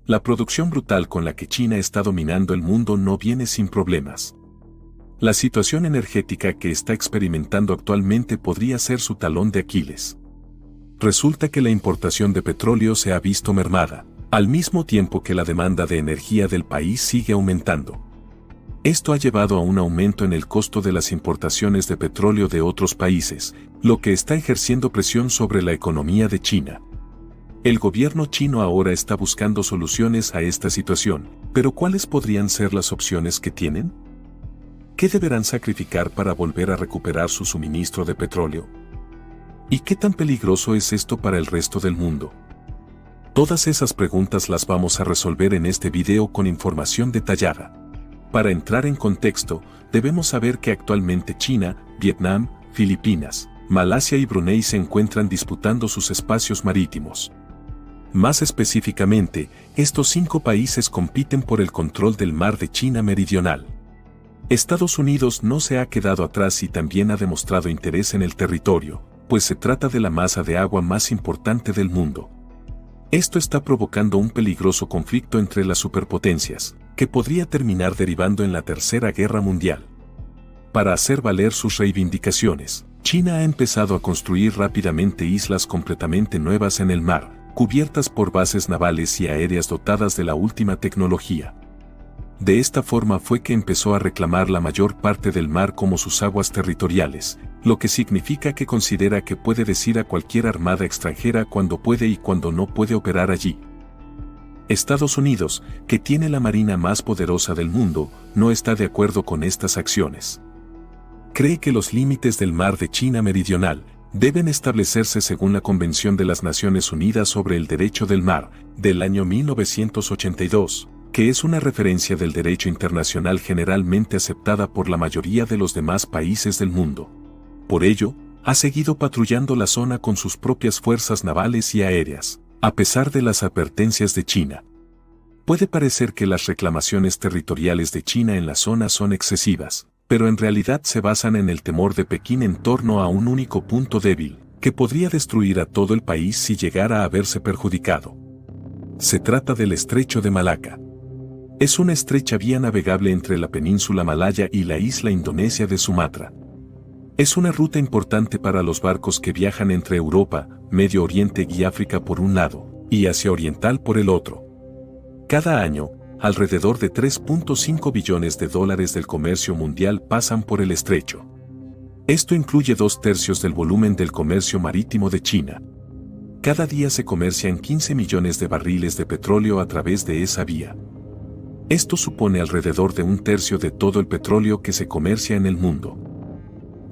La producción brutal con la que China está dominando el mundo no viene sin problemas. La situación energética que está experimentando actualmente podría ser su talón de Aquiles. Resulta que la importación de petróleo se ha visto mermada, al mismo tiempo que la demanda de energía del país sigue aumentando. Esto ha llevado a un aumento en el costo de las importaciones de petróleo de otros países, lo que está ejerciendo presión sobre la economía de China. El gobierno chino ahora está buscando soluciones a esta situación, pero ¿cuáles podrían ser las opciones que tienen? ¿Qué deberán sacrificar para volver a recuperar su suministro de petróleo? ¿Y qué tan peligroso es esto para el resto del mundo? Todas esas preguntas las vamos a resolver en este video con información detallada. Para entrar en contexto, debemos saber que actualmente China, Vietnam, Filipinas, Malasia y Brunei se encuentran disputando sus espacios marítimos. Más específicamente, estos 5 países compiten por el control del mar de China Meridional. Estados Unidos no se ha quedado atrás y también ha demostrado interés en el territorio, pues se trata de la masa de agua más importante del mundo. Esto está provocando un peligroso conflicto entre las superpotencias, que podría terminar derivando en la Tercera Guerra Mundial. Para hacer valer sus reivindicaciones, China ha empezado a construir rápidamente islas completamente nuevas en el mar, cubiertas por bases navales y aéreas dotadas de la última tecnología. De esta forma fue que empezó a reclamar la mayor parte del mar como sus aguas territoriales, lo que significa que considera que puede decir a cualquier armada extranjera cuándo puede y cuándo no puede operar allí. Estados Unidos, que tiene la marina más poderosa del mundo, no está de acuerdo con estas acciones. Cree que los límites del mar de China Meridional deben establecerse según la Convención de las Naciones Unidas sobre el Derecho del Mar, del año 1982, que es una referencia del derecho internacional generalmente aceptada por la mayoría de los demás países del mundo. Por ello, ha seguido patrullando la zona con sus propias fuerzas navales y aéreas, a pesar de las advertencias de China. Puede parecer que las reclamaciones territoriales de China en la zona son excesivas, pero en realidad se basan en el temor de Pekín en torno a un único punto débil, que podría destruir a todo el país si llegara a verse perjudicado. Se trata del Estrecho de Malaca. Es una estrecha vía navegable entre la península malaya y la isla indonesia de Sumatra. Es una ruta importante para los barcos que viajan entre Europa, Medio Oriente y África por un lado, y Asia Oriental por el otro. Cada año, alrededor de 3.5 billones de dólares del comercio mundial pasan por el estrecho. Esto incluye 2/3 del volumen del comercio marítimo de China. Cada día se comercian 15 millones de barriles de petróleo a través de esa vía. Esto supone alrededor de 1/3 de todo el petróleo que se comercia en el mundo.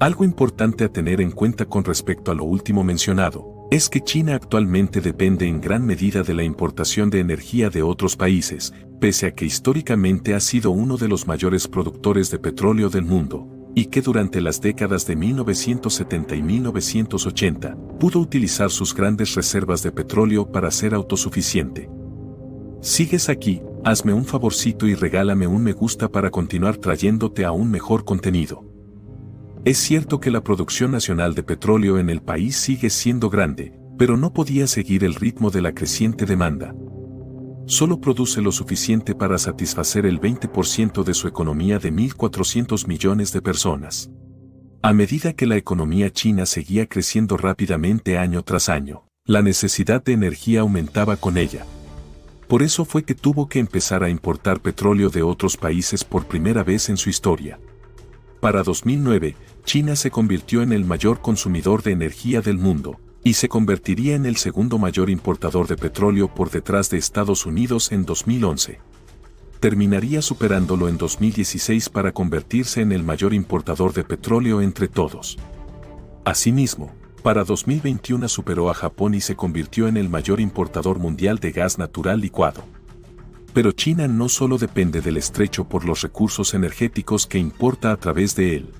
Algo importante a tener en cuenta con respecto a lo último mencionado, es que China actualmente depende en gran medida de la importación de energía de otros países, pese a que históricamente ha sido uno de los mayores productores de petróleo del mundo, y que durante las décadas de 1970 y 1980, pudo utilizar sus grandes reservas de petróleo para ser autosuficiente. ¿Sigues aquí? Hazme un favorcito y regálame un me gusta para continuar trayéndote aún mejor contenido. Es cierto que la producción nacional de petróleo en el país sigue siendo grande, pero no podía seguir el ritmo de la creciente demanda. Solo produce lo suficiente para satisfacer el 20% de su economía de 1.400 millones de personas. A medida que la economía china seguía creciendo rápidamente año tras año, la necesidad de energía aumentaba con ella. Por eso fue que tuvo que empezar a importar petróleo de otros países por primera vez en su historia. Para 2009, China se convirtió en el mayor consumidor de energía del mundo, y se convertiría en el segundo mayor importador de petróleo por detrás de Estados Unidos en 2011. Terminaría superándolo en 2016 para convertirse en el mayor importador de petróleo entre todos. Asimismo, para 2021 superó a Japón y se convirtió en el mayor importador mundial de gas natural licuado. Pero China no solo depende del estrecho por los recursos energéticos que importa a través de él.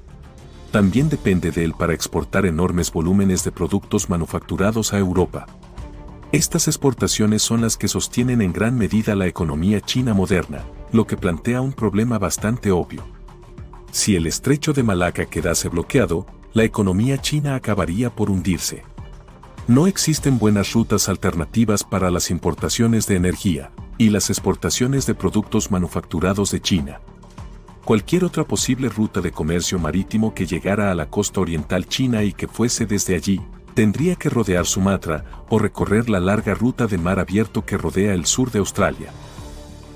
También depende de él para exportar enormes volúmenes de productos manufacturados a Europa. Estas exportaciones son las que sostienen en gran medida la economía china moderna, lo que plantea un problema bastante obvio. Si el estrecho de Malaca quedase bloqueado, la economía china acabaría por hundirse. No existen buenas rutas alternativas para las importaciones de energía, y las exportaciones de productos manufacturados de China. Cualquier otra posible ruta de comercio marítimo que llegara a la costa oriental china y que fuese desde allí, tendría que rodear Sumatra o recorrer la larga ruta de mar abierto que rodea el sur de Australia.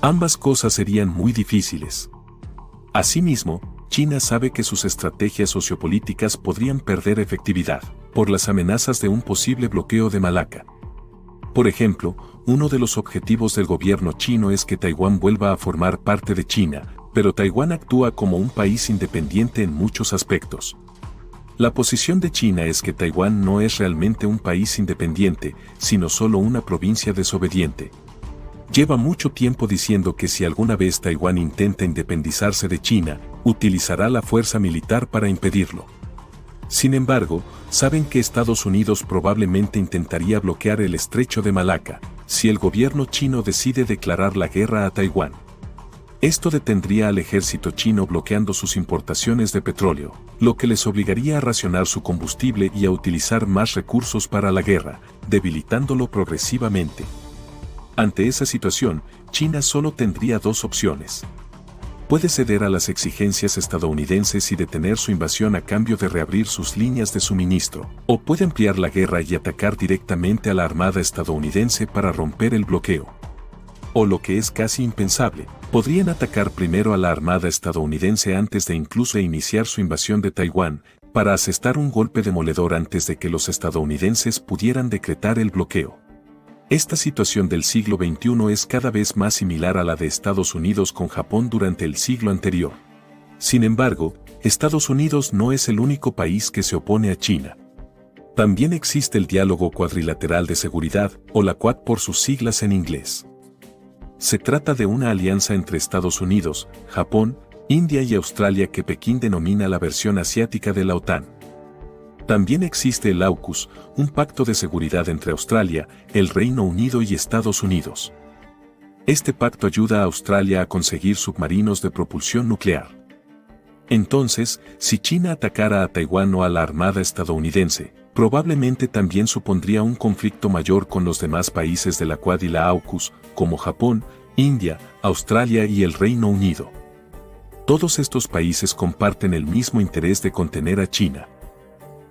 Ambas cosas serían muy difíciles. Asimismo, China sabe que sus estrategias sociopolíticas podrían perder efectividad por las amenazas de un posible bloqueo de Malaca. Por ejemplo, uno de los objetivos del gobierno chino es que Taiwán vuelva a formar parte de China, pero Taiwán actúa como un país independiente en muchos aspectos. La posición de China es que Taiwán no es realmente un país independiente, sino solo una provincia desobediente. Lleva mucho tiempo diciendo que si alguna vez Taiwán intenta independizarse de China, utilizará la fuerza militar para impedirlo. Sin embargo, saben que Estados Unidos probablemente intentaría bloquear el estrecho de Malaca, si el gobierno chino decide declarar la guerra a Taiwán. Esto detendría al ejército chino bloqueando sus importaciones de petróleo, lo que les obligaría a racionar su combustible y a utilizar más recursos para la guerra, debilitándolo progresivamente. Ante esa situación, China solo tendría dos opciones. Puede ceder a las exigencias estadounidenses y detener su invasión a cambio de reabrir sus líneas de suministro, o puede ampliar la guerra y atacar directamente a la armada estadounidense para romper el bloqueo. O lo que es casi impensable, podrían atacar primero a la armada estadounidense antes de incluso iniciar su invasión de Taiwán, para asestar un golpe demoledor antes de que los estadounidenses pudieran decretar el bloqueo. Esta situación del siglo XXI es cada vez más similar a la de Estados Unidos con Japón durante el siglo anterior. Sin embargo, Estados Unidos no es el único país que se opone a China. También existe el Diálogo Cuadrilateral de Seguridad, o la Quad por sus siglas en inglés. Se trata de una alianza entre Estados Unidos, Japón, India y Australia que Pekín denomina la versión asiática de la OTAN. También existe el AUKUS, un pacto de seguridad entre Australia, el Reino Unido y Estados Unidos. Este pacto ayuda a Australia a conseguir submarinos de propulsión nuclear. Entonces, si China atacara a Taiwán o a la armada estadounidense, probablemente también supondría un conflicto mayor con los demás países de la Quad y la AUKUS, como Japón, India, Australia y el Reino Unido. Todos estos países comparten el mismo interés de contener a China.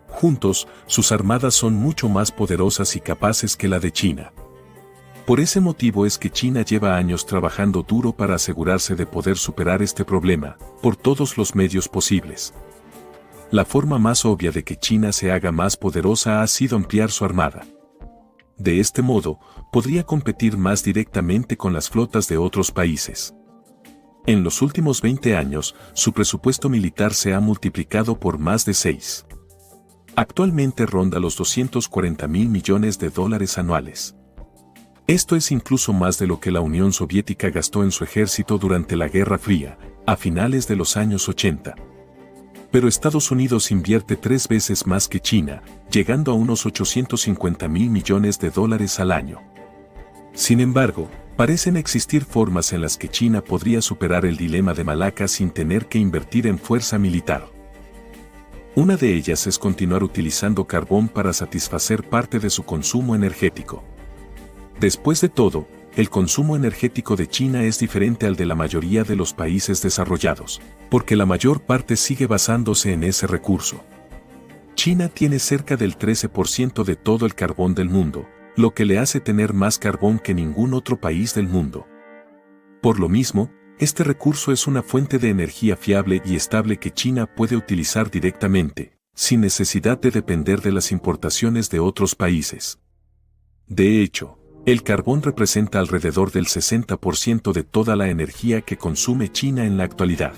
Juntos, sus armadas son mucho más poderosas y capaces que la de China. Por ese motivo es que China lleva años trabajando duro para asegurarse de poder superar este problema, por todos los medios posibles. La forma más obvia de que China se haga más poderosa ha sido ampliar su armada. De este modo, podría competir más directamente con las flotas de otros países. En los últimos 20 años, su presupuesto militar se ha multiplicado por más de 6. Actualmente ronda los $240.000 millones anuales. Esto es incluso más de lo que la Unión Soviética gastó en su ejército durante la Guerra Fría, a finales de los años 80. Pero Estados Unidos invierte 3 veces más que China, llegando a unos $850.000 millones al año. Sin embargo, parecen existir formas en las que China podría superar el dilema de Malaca sin tener que invertir en fuerza militar. Una de ellas es continuar utilizando carbón para satisfacer parte de su consumo energético. Después de todo, el consumo energético de China es diferente al de la mayoría de los países desarrollados, porque la mayor parte sigue basándose en ese recurso. China tiene cerca del 13% de todo el carbón del mundo, lo que le hace tener más carbón que ningún otro país del mundo. Por lo mismo, este recurso es una fuente de energía fiable y estable que China puede utilizar directamente, sin necesidad de depender de las importaciones de otros países. De hecho, el carbón representa alrededor del 60% de toda la energía que consume China en la actualidad.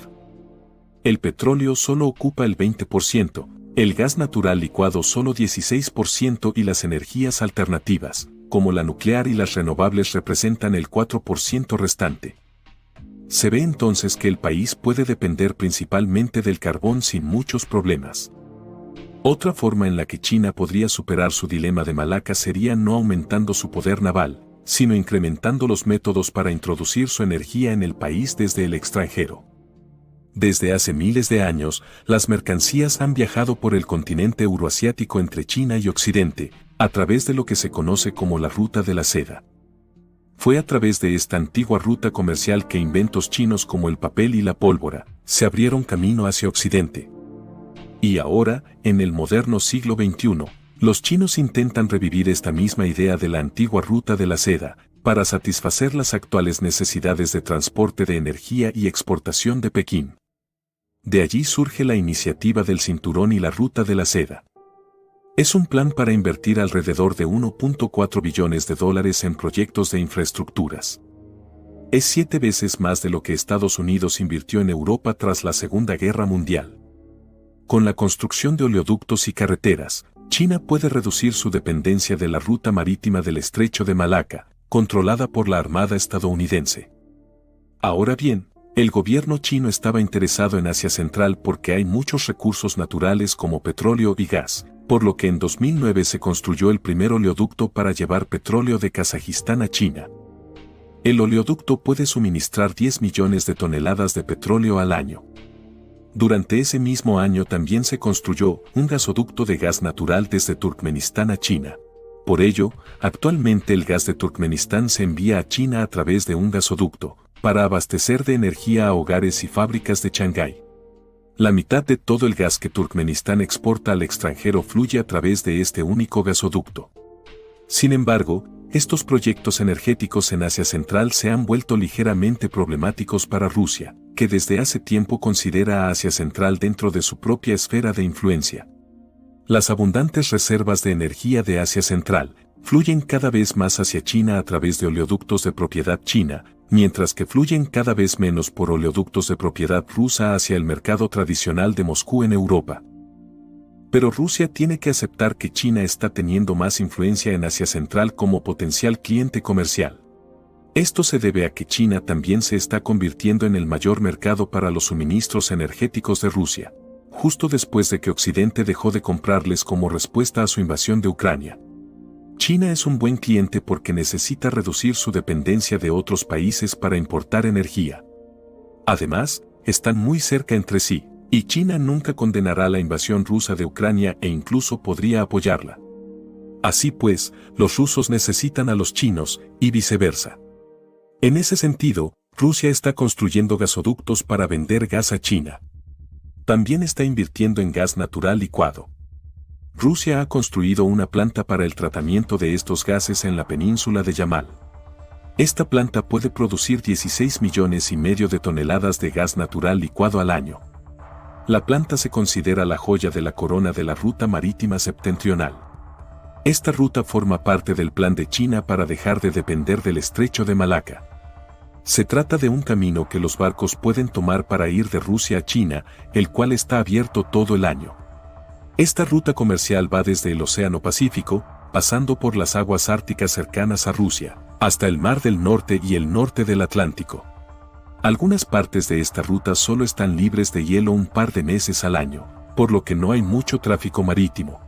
El petróleo solo ocupa el 20%, el gas natural licuado solo 16% y las energías alternativas, como la nuclear y las renovables representan el 4% restante. Se ve entonces que el país puede depender principalmente del carbón sin muchos problemas. Otra forma en la que China podría superar su dilema de Malaca sería no aumentando su poder naval, sino incrementando los métodos para introducir su energía en el país desde el extranjero. Desde hace miles de años, las mercancías han viajado por el continente euroasiático entre China y Occidente, a través de lo que se conoce como la Ruta de la Seda. Fue a través de esta antigua ruta comercial que inventos chinos como el papel y la pólvora se abrieron camino hacia Occidente. Y ahora, en el moderno siglo XXI, los chinos intentan revivir esta misma idea de la antigua ruta de la seda, para satisfacer las actuales necesidades de transporte de energía y exportación de Pekín. De allí surge la iniciativa del Cinturón y la Ruta de la Seda. Es un plan para invertir alrededor de $1.4 billones en proyectos de infraestructuras. Es 7 veces más de lo que Estados Unidos invirtió en Europa tras la Segunda Guerra Mundial. Con la construcción de oleoductos y carreteras, China puede reducir su dependencia de la ruta marítima del Estrecho de Malaca, controlada por la Armada estadounidense. Ahora bien, el gobierno chino estaba interesado en Asia Central porque hay muchos recursos naturales como petróleo y gas, por lo que en 2009 se construyó el primer oleoducto para llevar petróleo de Kazajistán a China. El oleoducto puede suministrar 10 millones de toneladas de petróleo al año. Durante ese mismo año también se construyó un gasoducto de gas natural desde Turkmenistán a China. Por ello, actualmente el gas de Turkmenistán se envía a China a través de un gasoducto, para abastecer de energía a hogares y fábricas de Shanghái. La mitad de todo el gas que Turkmenistán exporta al extranjero fluye a través de este único gasoducto. Sin embargo, estos proyectos energéticos en Asia Central se han vuelto ligeramente problemáticos para Rusia, que desde hace tiempo considera a Asia Central dentro de su propia esfera de influencia. Las abundantes reservas de energía de Asia Central fluyen cada vez más hacia China a través de oleoductos de propiedad china, mientras que fluyen cada vez menos por oleoductos de propiedad rusa hacia el mercado tradicional de Moscú en Europa. Pero Rusia tiene que aceptar que China está teniendo más influencia en Asia Central como potencial cliente comercial. Esto se debe a que China también se está convirtiendo en el mayor mercado para los suministros energéticos de Rusia, justo después de que Occidente dejó de comprarles como respuesta a su invasión de Ucrania. China es un buen cliente porque necesita reducir su dependencia de otros países para importar energía. Además, están muy cerca entre sí, y China nunca condenará la invasión rusa de Ucrania e incluso podría apoyarla. Así pues, los rusos necesitan a los chinos, y viceversa. En ese sentido, Rusia está construyendo gasoductos para vender gas a China. También está invirtiendo en gas natural licuado. Rusia ha construido una planta para el tratamiento de estos gases en la península de Yamal. Esta planta puede producir 16,5 millones de toneladas de gas natural licuado al año. La planta se considera la joya de la corona de la ruta marítima septentrional. Esta ruta forma parte del plan de China para dejar de depender del Estrecho de Malaca. Se trata de un camino que los barcos pueden tomar para ir de Rusia a China, el cual está abierto todo el año. Esta ruta comercial va desde el Océano Pacífico, pasando por las aguas árticas cercanas a Rusia, hasta el Mar del Norte y el norte del Atlántico. Algunas partes de esta ruta solo están libres de hielo un par de meses al año, por lo que no hay mucho tráfico marítimo.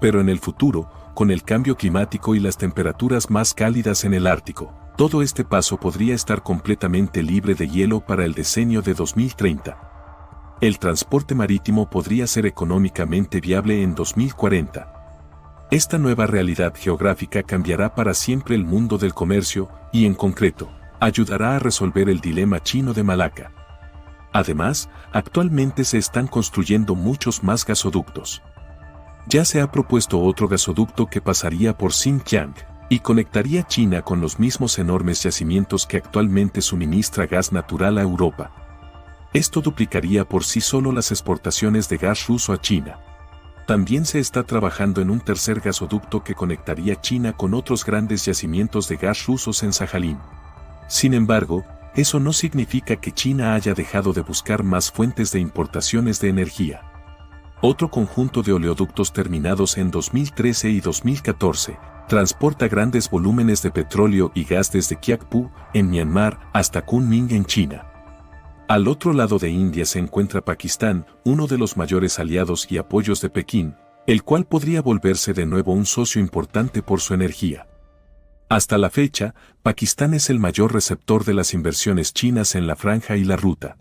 Pero en el futuro, con el cambio climático y las temperaturas más cálidas en el Ártico, todo este paso podría estar completamente libre de hielo para el decenio de 2030. El transporte marítimo podría ser económicamente viable en 2040. Esta nueva realidad geográfica cambiará para siempre el mundo del comercio y, en concreto, ayudará a resolver el dilema chino de Malaca. Además, actualmente se están construyendo muchos más gasoductos. Ya se ha propuesto otro gasoducto que pasaría por Xinjiang y conectaría China con los mismos enormes yacimientos que actualmente suministra gas natural a Europa. Esto duplicaría por sí solo las exportaciones de gas ruso a China. También se está trabajando en un tercer gasoducto que conectaría China con otros grandes yacimientos de gas rusos en Sajalín. Sin embargo, eso no significa que China haya dejado de buscar más fuentes de importaciones de energía. Otro conjunto de oleoductos terminados en 2013 y 2014 transporta grandes volúmenes de petróleo y gas desde Kiangpu, en Myanmar, hasta Kunming en China. Al otro lado de India se encuentra Pakistán, uno de los mayores aliados y apoyos de Pekín, el cual podría volverse de nuevo un socio importante por su energía. Hasta la fecha, Pakistán es el mayor receptor de las inversiones chinas en la franja y la ruta.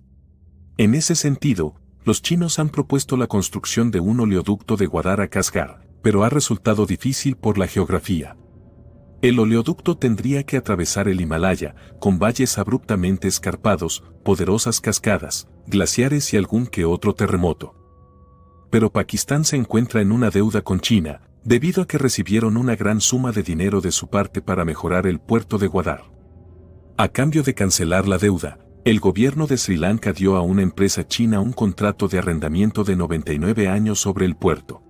En ese sentido, los chinos han propuesto la construcción de un oleoducto de Gwadar a Kashgar, pero ha resultado difícil por la geografía. El oleoducto tendría que atravesar el Himalaya, con valles abruptamente escarpados, poderosas cascadas, glaciares y algún que otro terremoto. Pero Pakistán se encuentra en una deuda con China, debido a que recibieron una gran suma de dinero de su parte para mejorar el puerto de Gwadar. A cambio de cancelar la deuda, el gobierno de Sri Lanka dio a una empresa china un contrato de arrendamiento de 99 años sobre el puerto.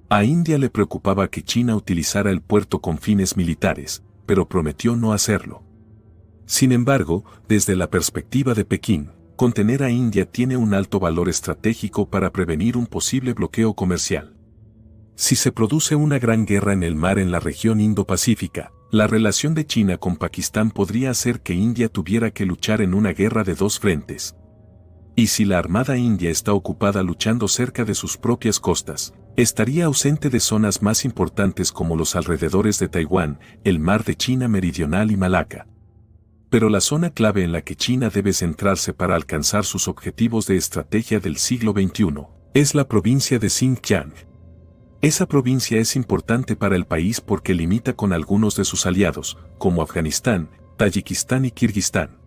A India le preocupaba que China utilizara el puerto con fines militares, pero prometió no hacerlo. Sin embargo, desde la perspectiva de Pekín, contener a India tiene un alto valor estratégico para prevenir un posible bloqueo comercial. Si se produce una gran guerra en el mar en la región Indo-Pacífica, la relación de China con Pakistán podría hacer que India tuviera que luchar en una guerra de dos frentes. Y si la Armada India está ocupada luchando cerca de sus propias costas, estaría ausente de zonas más importantes como los alrededores de Taiwán, el mar de China Meridional y Malaca. Pero la zona clave en la que China debe centrarse para alcanzar sus objetivos de estrategia del siglo XXI es la provincia de Xinjiang. Esa provincia es importante para el país porque limita con algunos de sus aliados, como Afganistán, Tayikistán y Kirguistán.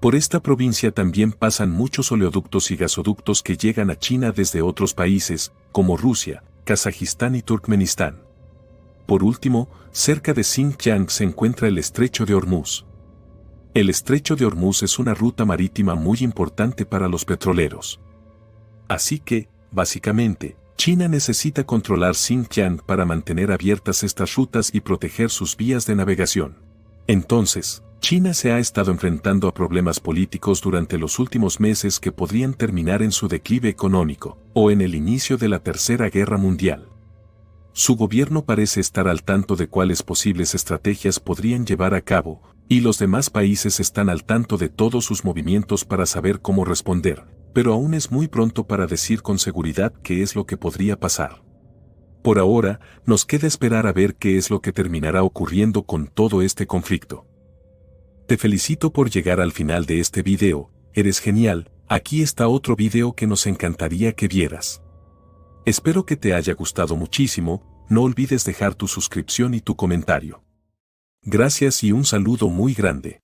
Por esta provincia también pasan muchos oleoductos y gasoductos que llegan a China desde otros países, como Rusia, Kazajistán y Turkmenistán. Por último, cerca de Xinjiang se encuentra el Estrecho de Hormuz. El Estrecho de Hormuz es una ruta marítima muy importante para los petroleros. Así que, básicamente, China necesita controlar Xinjiang para mantener abiertas estas rutas y proteger sus vías de navegación. Entonces, China se ha estado enfrentando a problemas políticos durante los últimos meses que podrían terminar en su declive económico, o en el inicio de la Tercera Guerra Mundial. Su gobierno parece estar al tanto de cuáles posibles estrategias podrían llevar a cabo, y los demás países están al tanto de todos sus movimientos para saber cómo responder, pero aún es muy pronto para decir con seguridad qué es lo que podría pasar. Por ahora, nos queda esperar a ver qué es lo que terminará ocurriendo con todo este conflicto. Te felicito por llegar al final de este video, eres genial, aquí está otro video que nos encantaría que vieras. Espero que te haya gustado muchísimo, no olvides dejar tu suscripción y tu comentario. Gracias y un saludo muy grande.